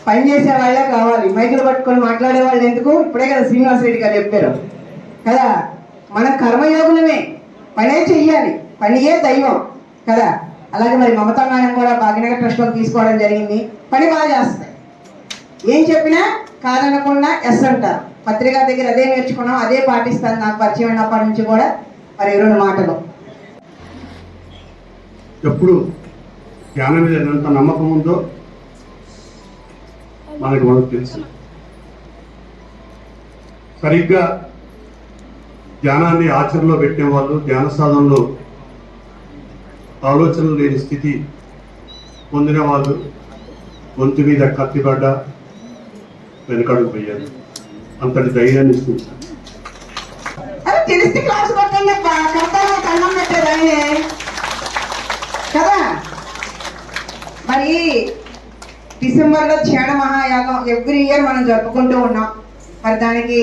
పని చేసే వాళ్ళే కావాలి. మైకులు పట్టుకొని మాట్లాడే వాళ్ళు ఎందుకు? ఇప్పుడే కదా శ్రీనివాసరెడ్డి గారు చెప్పారు కదా, మనం కర్మయోగులమే, పనే చెయ్యాలి, పనియే దైవం కదా. అలాగే మరి మమతా మేడం కూడా భాగ్యనగర్ ట్రస్ట్లోకి తీసుకోవడం జరిగింది. పని బాగా చేస్తాయి, ఏం చెప్పినా కాదనకుండా ఎస్ అంటారు. పత్రికా దగ్గర అదే నేర్చుకున్నాం, అదే పాటిస్తాను. నాకు పరిచయం అయినప్పటి నుంచి కూడా మరి 2 మాటలు. ఎప్పుడు ధ్యానం మీద ఎంత నమ్మకం ఉందో మనకు తెలుసు. సరిగ్గా ధ్యానాన్ని ఆచరణలో పెట్టే వాళ్ళు, ధ్యాన సాధనలో ఆలోచనలు లేని స్థితి పొందిన వాళ్ళు గొంతు మీద కత్తిపడ్డ వెనకడుగు పోయారు. అంతటి ధైర్యాన్ని ఇస్తుంది. తెలిస్తే క్లాస్ పట్టండి కన్నం పెట్టారు ఆయనే కదా. మరి డిసెంబర్లో ధ్యాన మహాయాగం ఎవ్రీ ఇయర్ మనం జరుపుకుంటూ ఉన్నాం. మరి దానికి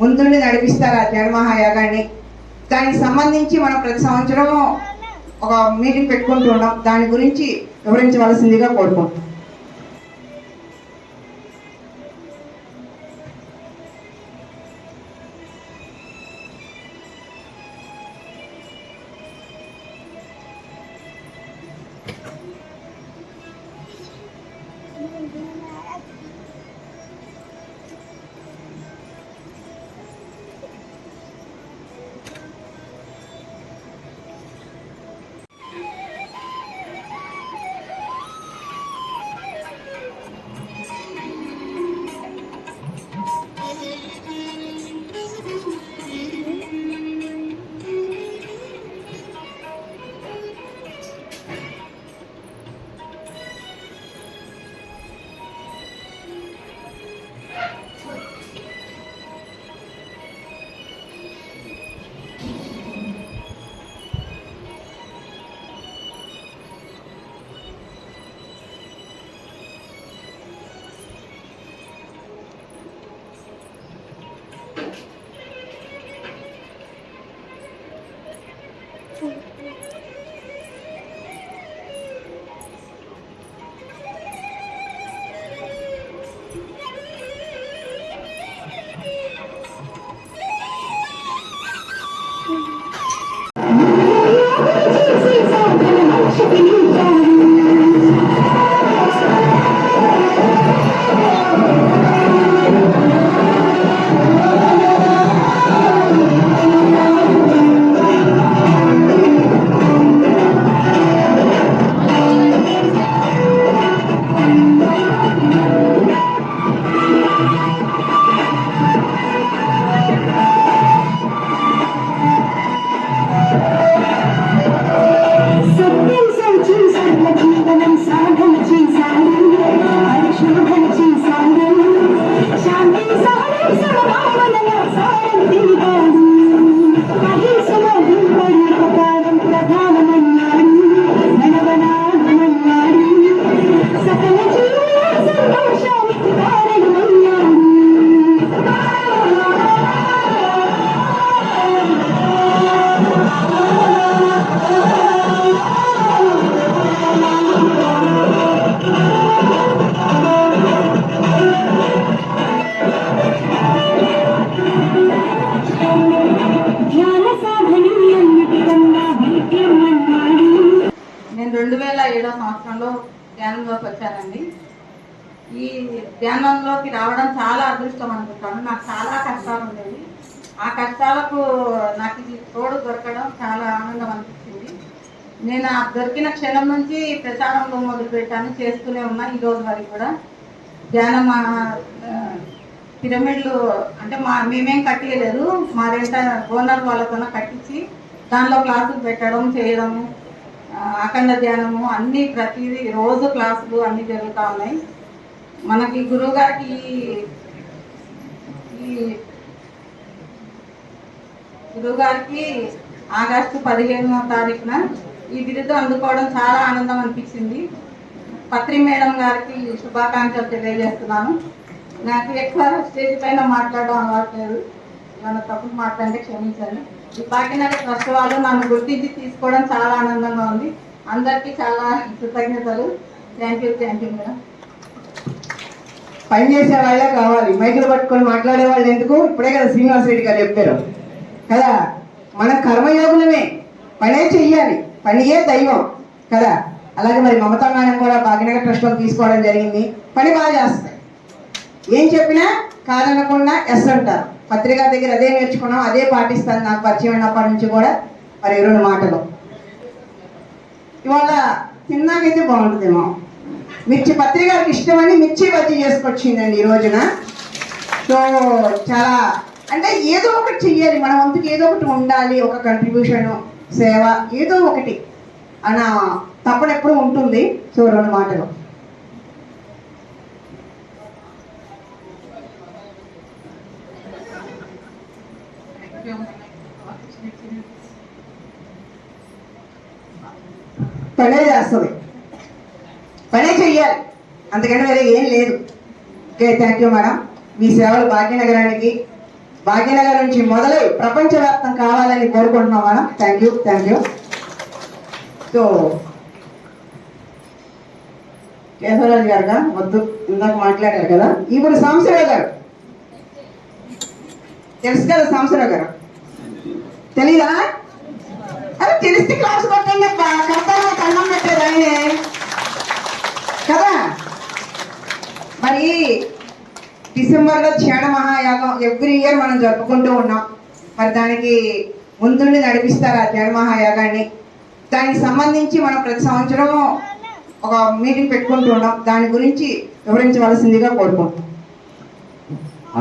ముందుండి నడిపిస్తారు ఆ ధ్యాన మహాయాగాన్ని. దానికి సంబంధించి మనం ప్రతి సంవత్సరం ఒక మీటింగ్ పెట్టుకుంటూ ఉన్నాం. దాని గురించి వివరించవలసిందిగా కోరుకుంటున్నాం. నేను 2007 సంవత్సరంలో ధ్యానంలోకి వచ్చానండి. ఈ ధ్యానంలోకి రావడం చాలా అదృష్టం అనుకుంటాను. నాకు చాలా కష్టాలు ఉండేవి. ఆ కష్టాలకు నాకు ఇది తోడు దొరకడం చాలా ఆనందం అనిపించింది. నేను ఆ దొరికిన క్షణం నుంచి ప్రచారంలో మొదలుపెట్టాను, చేస్తూనే ఉన్నా ఈ రోజు వరకు కూడా. ధ్యానం పిరమిడ్లు అంటే మేమేం కట్టియలేదు, మా రెంట ఓనర్ వాళ్ళతో కట్టించి దానిలో క్లాసులు పెట్టడం చేయడము, అఖండ ధ్యానము అన్నీ ప్రతిదీ రోజు క్లాసులు అన్నీ జరుగుతూ ఉన్నాయి. మనకి గురువు గారికి ఆగస్టు 15వ తారీఖున ఈ బిరుదు అందుకోవడం చాలా ఆనందం అనిపించింది. పత్రి మేడం గారికి శుభాకాంక్షలు తెలియజేస్తున్నాను. నాకు ఎక్కువ స్టేజ్ పైన మాట్లాడడం అలవాట్లేదు, నన్ను తప్పులు మాట్లాడితే క్షమించండి. ఈ భాగ్యనగర్ ట్రస్ట్ వాళ్ళు నన్ను గుర్తించి తీసుకోవడం చాలా ఆనందంగా ఉంది. అందరికీ చాలా కృతజ్ఞతలు. Thank you madam. పని చేసే వాళ్ళే కావాలి. మైకులు పట్టుకొని మాట్లాడే వాళ్ళు ఎందుకు? ఇప్పుడే కదా శ్రీనివాస్ రెడ్డి గారు చెప్పారు కదా, మన కర్మయోగులమే, పనే చెయ్యాలి, పనియే దైవం కదా. అలాగే మరి మమతా మేడం కూడా భాగ్యనగర్ ట్రస్ట్లో తీసుకోవడం జరిగింది. పని బాగా చేస్తాయి, ఏం చెప్పినా కాదనకుండా ఎస్ అంటారు. పత్రికా దగ్గర అదే నేర్చుకున్నాం, అదే పాటిస్తాను. నాకు పరిచయం అయినప్పటి నుంచి కూడా మరి 2 మాటలు. ఇవాళ తిన్నాకైతే బాగుంటుందేమో. మిర్చి పత్రికలకు ఇష్టమని మిర్చి బజ్జీ చేసుకొచ్చిందండి ఈ రోజున. సో చాలా అంటే ఏదో ఒకటి చెయ్యాలి, మన వంతుకి ఏదో ఒకటి ఉండాలి, ఒక కంట్రిబ్యూషన్, సేవ ఏదో ఒకటి అన్న తప్పన ఎప్పుడు ఉంటుంది. సో 2 మాటలు. పనే చేస్తుంది, పనే చెయ్యాలి, అంతకంటే వేరే ఏం లేదు. Okay, thank you madam. మీ సేవలు భాగ్యనగరానికి, భాగ్యనగర్ నుంచి మొదలై ప్రపంచవ్యాప్తం కావాలని కోరుకుంటున్నాం madam. Thank you, thank you. So Keshavaraju గారుగా వద్దు, ఇందాక మాట్లాడారు కదా. ఇప్పుడు సాంబశివరావు గారు తెలుసు కదా, సాంబశివరావు గారు తెలీదా? అరే తెలిస్తే క్లాస్ కొట్టండి, కర్తవ్యం కన్నం పెట్టేది ఆయనే కదా. మరి డిసెంబర్లో క్షేణ మహాయాగం ఎవ్రీ ఇయర్ మనం జరుపుకుంటూ ఉన్నాం. మరి దానికి ముందుండి నడిపిస్తారు ఆ క్షేణ మహాయాగాన్ని. దానికి సంబంధించి మనం ప్రతి సంవత్సరం ఒక మీటింగ్ పెట్టుకుంటూ ఉన్నాం. దాని గురించి వివరించవలసిందిగా కోరుకుంటున్నాం.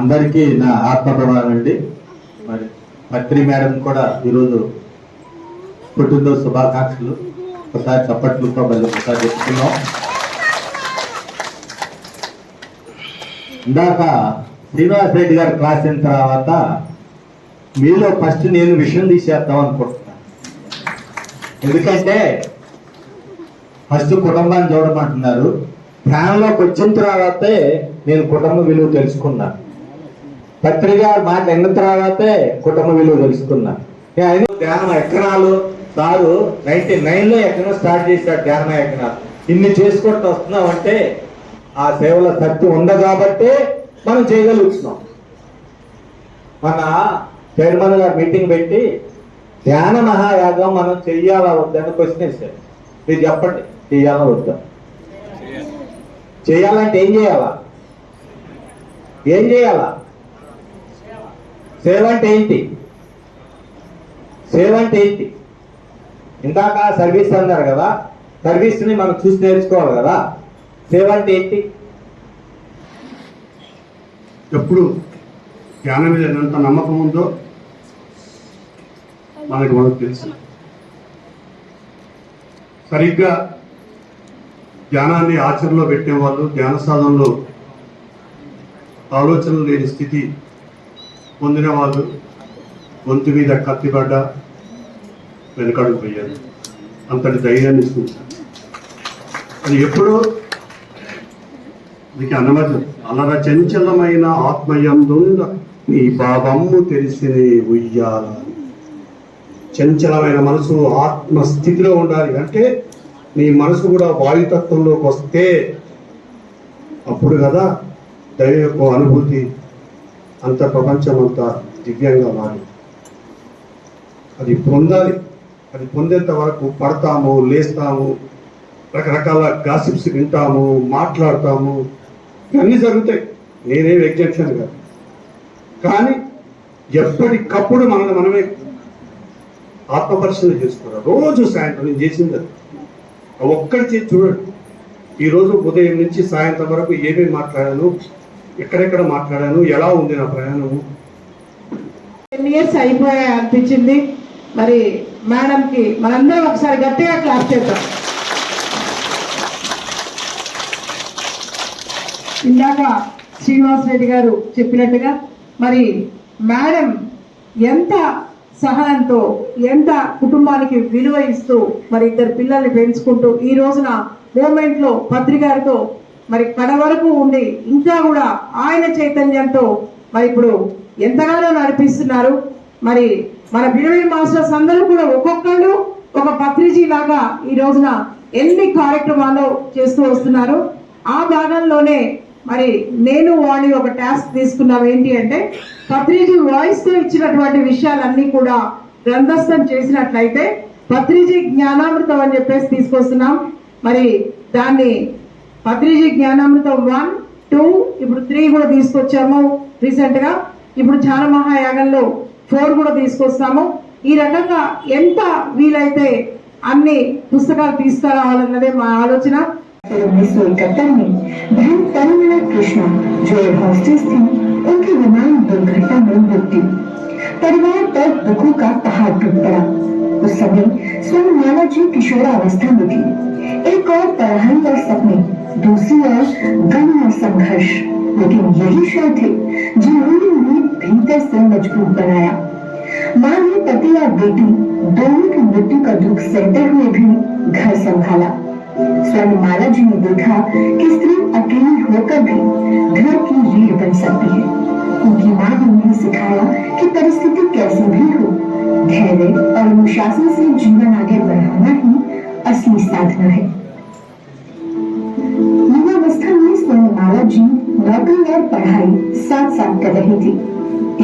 అందరికీ నా ఆత్మప్రమాణం అండి. మరి పత్రి మేడం కూడా ఈరోజు పుట్టినరోజు శుభాకాంక్షలు. ఒకసారి చప్పట్లతో మళ్ళీ ఒకసారి చెప్పుకున్నాం. ఇందాక శ్రీనివాస్ రెడ్డి గారు క్లాస్ అయిన తర్వాత మీలో ఫస్ట్ నేను విషయం తీసేద్దాం అనుకుంటున్నాను. ఎందుకంటే ఫస్ట్ కుటుంబాన్ని చూడమంటున్నారు. ఫ్యాన్లోకి వచ్చిన తర్వాతే నేను కుటుంబ విలువ తెలుసుకున్నాను. పత్రిక మాట విన్న తర్వాతే కుటుంబ విలువ తెలుసుకున్నాను. ధ్యానం ఎక్కనాలు సారు 99లో ఎక్కడో స్టార్ట్ చేశాడు ధ్యానం ఎక్కనాలు. ఇన్ని చేసుకుంటూ వస్తున్నాం అంటే ఆ సేవల శక్తి ఉంది కాబట్టి మనం చేయగలుగుతున్నాం. మన చైర్మన్ గారు మీటింగ్ పెట్టి ధ్యాన మహాయాగం మనం చెయ్యాలా వద్దని క్వశ్చన్ వేశారు. మీరు చెప్పండి, చెయ్యాలా వద్దా? చేయాలంటే ఏం చేయాలా? ఏం చేయాలా? సేవ అంటే ఏంటి? సేవ అంటే ఏంటి? ఇందాక సర్వీస్ అన్నారు కదా, సర్వీస్ని మనం చూసి నేర్చుకోవాలి కదా. సేవ అంటే ఏంటి? ఎప్పుడు జ్ఞానం మీద ఎంత నమ్మకం ఉందో మనకు తెలుసు. సరిగ్గా ధ్యానాన్ని ఆచరణలో పెట్టేవాళ్ళు, ధ్యాన సాధనలో ఆలోచనలు లేని స్థితి పొందిన వాళ్ళు గొంతు మీద కత్తిపడ్డ వెనకడుగు పోయారు. అంతటి ధైర్యాన్ని ఇస్తుంటారు. అది ఎప్పుడూ మీకు అన్నమతి అలర చంచలమైన ఆత్మయందుండ నీ పాపమ్ము తెలిసినే ఉయ్యాల. చంచలమైన మనసు ఆత్మస్థితిలో ఉండాలి. అంటే నీ మనసు కూడా వాయుతత్వంలోకి వస్తే అప్పుడు కదా దైవ యొక్క అనుభూతి అంత ప్రపంచం అంతా దివ్యంగా మారి అది పొందాలి. అది పొందేంత వరకు పడతాము, లేస్తాము, రకరకాల గాసిప్స్ వింటాము, మాట్లాడతాము, ఇవన్నీ జరుగుతాయి. నేనేం ఎగ్జెప్షన్ కాదు. కానీ ఎప్పటికప్పుడు మనమే ఆత్మపరిశీలన చేసుకోవాలి. రోజు సాయంత్రం నేను చేసింది అది ఒక్కడి చేసి చూడండి. ఈరోజు ఉదయం నుంచి సాయంత్రం వరకు ఏమేమి మాట్లాడాను, ఎక్కడెక్కడ మాట్లాడాను, ఎలా ఉంది నా ప్రయాణము. 10 years అయిపోయాయి అనిపించింది. మరి మేడంకి మనందరం ఒకసారి గట్టిగా క్లాప్ చేద్దాం. ఇందాక శ్రీనివాస్ రెడ్డి గారు చెప్పినట్టుగా మరి మేడం ఎంత సహనంతో, ఎంత కుటుంబానికి విలువ ఇస్తూ మరి 2 పిల్లల్ని పెంచుకుంటూ ఈ రోజున మూమెంట్లో పత్రికారితో మరి కడ వరకు ఉండి ఇంకా కూడా ఆయన చైతన్యంతో మరి ఇప్పుడు ఎంతగానో నడిపిస్తున్నారు. మరి మన బిడవీ మాస్టర్స్ అందరూ కూడా ఒక్కొక్కళ్ళు ఒక పత్రిజీ లాగా ఈ రోజున ఎన్ని కార్యక్రమాలు చేస్తూ వస్తున్నారు. ఆ భాగంలోనే మరి నేను వాణి ఒక టాస్క్ తీసుకున్నాం. ఏంటి అంటే పత్రిజీ వాయిస్తో ఇచ్చినటువంటి విషయాలన్నీ కూడా గ్రంథస్థం చేసినట్లయితే పత్రిజీ జ్ఞానామృతం అని చెప్పేసి తీసుకొస్తున్నాం. మరి దాన్ని పత్రిజీ జ్ఞానామృతం 1, 2 ఇప్పుడు 3 కూడా తీసుకొచ్చాము రీసెంట్గా. ఇప్పుడు జ్ఞాన మహాయాగంలో 4 కూడా తీసుకొస్తాము. ఈ రకంగా ఎంత వీలైతే అన్ని పుస్తకాలు తీసుకురావాలన్నదే మా ఆలోచన. 1971 में बहन तरुणा कृष्णा जो एयर हॉस्टेस थी, उनकी विमान दुर्घटना में मृत्यु। परिवार पर दुखों का पहाड़ टूट पड़ा। उस समय स्वर्ण माला जी किशोरावस्था में थी। एक और पढ़ाई और सपने, दूसरी ओर गम और संघर्ष, लेकिन यही क्षण थे जिन्होंने उन्हें भीतर से मजबूत बनाया। माँ ने पति और बेटी दोनों की मृत्यु का दुख सहते हुए भी घर संभाला। स्वर्णमाला जी ने देखा कि स्त्री अकेली होकर भी घर की रीढ़ बन सकती है। उनकी माँ ने उन्हें सिखाया कि परिस्थिति कैसी भी हो, धैर्य और अनुशासन से जीवन आगे बढ़ाना ही असली साधना है। युवावस्था में स्वर्णमाला जी नौकरी और पढ़ाई साथ साथ कर रही थी।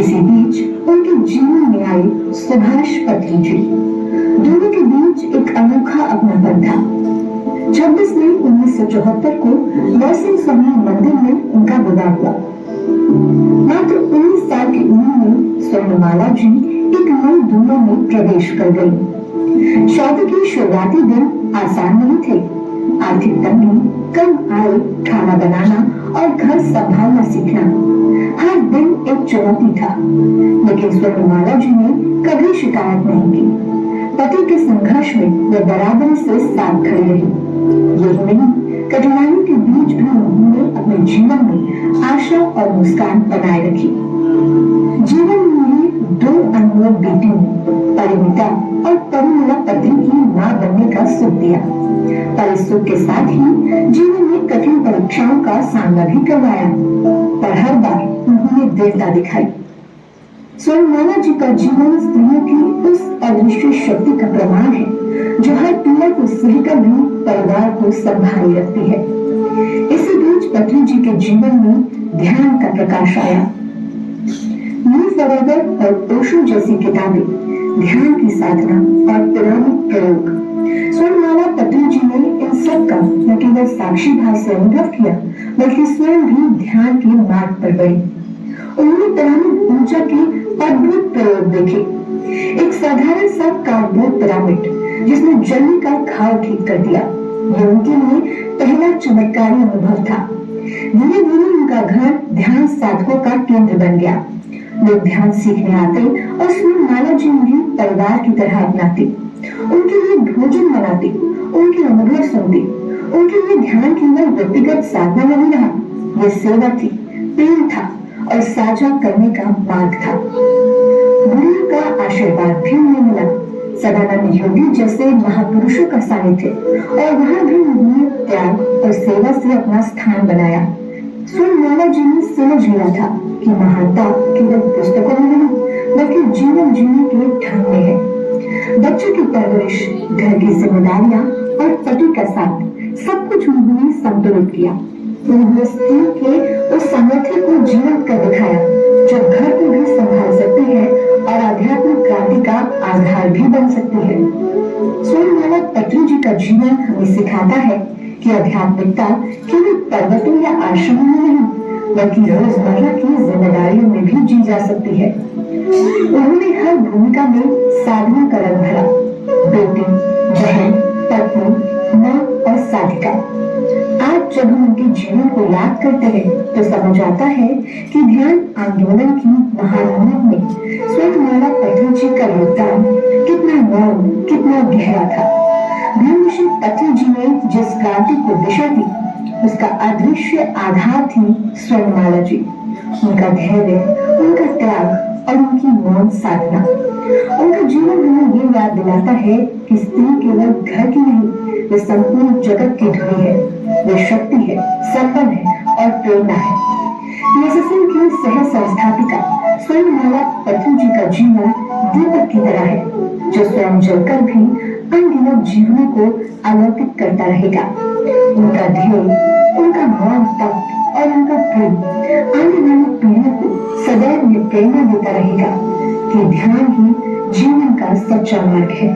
इसी बीच उनके जीवन में आए सुभाष पत्री जी। दोनों के बीच एक अनोखा अपनापन था। 26 मई 1974 को नरसिंह स्वामी मंदिर में उनका विवाह हुआ। मात्र 19 साल की उम्र में स्वर्णमाला जी एक नई दुनिया में प्रवेश कर गई। शादी के शुरुआती दिन आसान नहीं थे। आर्थिक तंगी, कम आय, खाना बनाना और घर संभालना सीखना हर दिन एक चुनौती था, लेकिन स्वर्णमाला जी ने कभी शिकायत नहीं की। पति के संघर्ष में वे बराबरी से साथ खड़ी रही। यही नहीं, कठिनाइयों के बीच भी उन्होंने अपने जीवन में आशा और मुस्कान बनाए रखी। जीवन में उन्हें 2 अनमोल बेटियों परिमिता और तरुणा पति की मां बनने का सुख दिया। पर इस सुख के साथ ही जीवन में कठिन परीक्षाओं का सामना भी करवाया, पर हर बार उन्होंने दृढ़ता दिखाई। स्वर्णमाला जी का जीवन स्त्रियों की उस अदृश्य शक्ति का प्रमाण है जो हर पीड़ा को सहकर भी परिवार को संभाले रखती है। इसी बीच पत्री जी के जीवन में ध्यान का प्रकाश आया। न्यू फॉरएवर और ओशो जैसी किताबें, ध्यान की साधना और पुराणिक प्रयोग। स्वर्णमाला पत्री जी ने इन सब का न केवल साक्षी भाव से अनुभव किया, बल्कि स्वयं भी ध्यान के मार्ग पर बढ़ी। उन्होंने पिरामिड ऊर्जा के अद्भुत प्रयोग देखे। एक साधारण सा कार्डबोर्ड पिरामिड जिसमें जलने का घाव ठीक कर दिया, ये उनके लिए पहला चमत्कारी अनुभव था। धीरे धीरे उनका घर ध्यान साधकों का केंद्र बन गया। लोग ध्यान सीखने आते और स्वर्णमाला जी उन्हें परिवार की तरह अपनाती, उनके लिए भोजन बनाती, उनके अनुभव सुनती। उनके लिए ध्यान केवल व्यक्तिगत साधना नहीं रहा, यह सेवा थी, प्रेम था और साझा करने का मार्ग था। गुरु का आशीर्वाद भी उन्हें मिला, सदानंद योगी जैसे महापुरुषों का सानिध्य, और वहां भी उन्होंने त्याग और सेवा से अपना स्थान बनाया। स्वर्णमाला जी ने समझ लिया था कि महानता केवल पुस्तकों में नहीं, बल्कि जीवन जीने के ढंग में है। बच्चों की परवरिश, घर की जिम्मेदारियां और पति का साथ, सब कुछ उन्होंने संतुलित किया। उन्होंने स्त्री के उस सामर्थ्य को जीवंत कर दिखाया जो घर को भी संभाल सकती है और आध्यात्मिक क्रांति का आधार भी बन सकती है। स्वर्णमाला पत्री जी का जीवन हमें सिखाता है कि आध्यात्मिकता केवल पर्वतों या आश्रमों में नहीं, बल्कि रोजमर्रा की जिम्मेदारियों में भी जी जा सकती है। उन्होंने हर भूमिका में साधना का रंग भरा, बेटी, बहन, पत्नी, माँ और साधिका। आज जब हम उनके जीवन को याद करते हैं तो समझ आता है कि ध्यान आंदोलन की महान मुहिम में स्वर्णमाला पत्री जी का योगदान कितना मौन, कितना गहरा था। ब्रह्मश्री पत्री जी ने जिस क्रांति को दिशा दी, उसका अदृश्य आधार थी स्वर्णमाला जी। उनका धैर्य, उनका त्याग और उनकी मौन साधना। उनका जीवन हमें ये याद दिलाता है कि स्त्री केवल घर की नहीं, वे संपूर्ण जगत की धुरी है, वे शक्ति है, संबल है और प्रेरणा है। PSSM की सह संस्थापिका स्वर्णमाला पत्री जी का जीवन दीपक की तरह है जो स्वयं जलकर भी अनगिनत जीवनों को अलौकिक करता रहेगा। उनका ध्येय, उनका मौन तप और उनका प्रेम आने वाली पीढ़ी को सदैव ये प्रेरणा देता रहेगा कि ध्यान ही जीवन का सच्चा मार्ग है।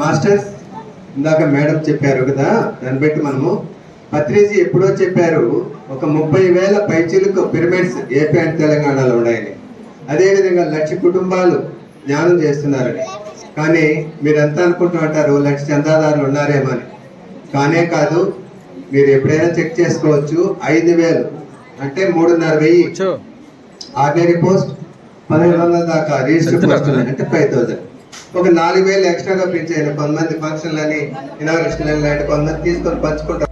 మాస్టర్స్ ఇందాక మేడం చెప్పారు కదా, దాన్ని బట్టి మనము పత్రిజీ ఎప్పుడో చెప్పారు ఒక 30,000 పైచిలుకు పిరమిడ్స్ ఏపీ అండ్ తెలంగాణలో ఉన్నాయని, అదేవిధంగా 1,00,000 కుటుంబాలు ధ్యానం చేస్తున్నారని. కానీ మీరంతా అనుకుంటూ ఉంటారు 1,00,000 చందాదారులు ఉన్నారేమో అని. కానే కాదు, మీరు ఎప్పుడైనా చెక్ చేసుకోవచ్చు. 5,000 అంటే 3,500 ఆర్డినరీ పోస్ట్, 1,500 దాకా రిజిస్టర్ పోస్టులు అంటే 5,000. ఒక 4,000 ఎక్స్ట్రాగా పెంచారు. కొంతమంది ఫంక్షన్లని, ఇనాగ్రేషన్ లాంటి కొంతమంది తీసుకొని పంచుకుంటారు.